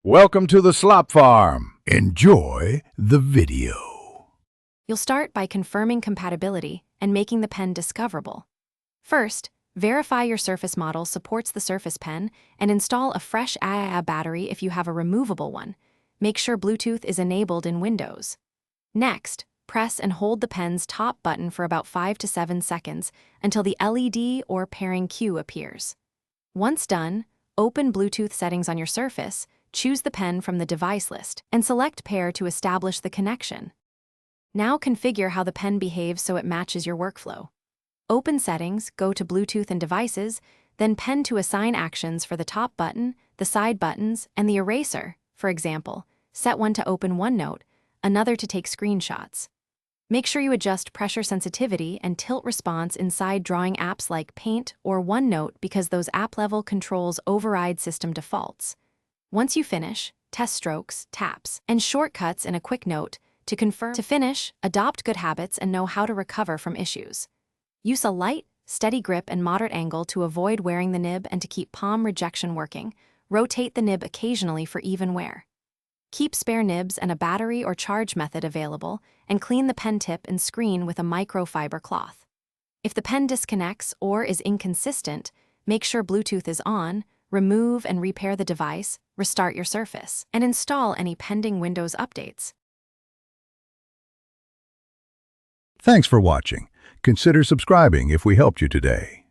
Welcome to the Slop Farm. Enjoy the video. You'll start by confirming compatibility and making the pen discoverable. First, verify your Surface model supports the Surface Pen and install a fresh AA battery if you have a removable one. Make sure Bluetooth is enabled in Windows. Next, press and hold the pen's top button for about 5 to 7 seconds until the LED or pairing cue appears. Once done, open Bluetooth settings on your Surface, choose the pen from the device list, and select Pair to establish the connection. Now configure how the pen behaves so it matches your workflow. Open Settings, go to Bluetooth and Devices, then Pen to assign actions for the top button, the side buttons, and the eraser. For example, set one to open OneNote, another to take screenshots. Make sure you adjust pressure sensitivity and tilt response inside drawing apps like Paint or OneNote because those app-level controls override system defaults. Once you finish, test strokes, taps, and shortcuts in a quick note to confirm. To finish, adopt good habits and know how to recover from issues. Use a light, steady grip and moderate angle to avoid wearing the nib and to keep palm rejection working. Rotate the nib occasionally for even wear. Keep spare nibs and a battery or charge method available, and clean the pen tip and screen with a microfiber cloth. If the pen disconnects or is inconsistent, make sure Bluetooth is on, remove and repair the device, restart your Surface, and install any pending Windows updates. Thanks for watching. Consider subscribing if we helped you today.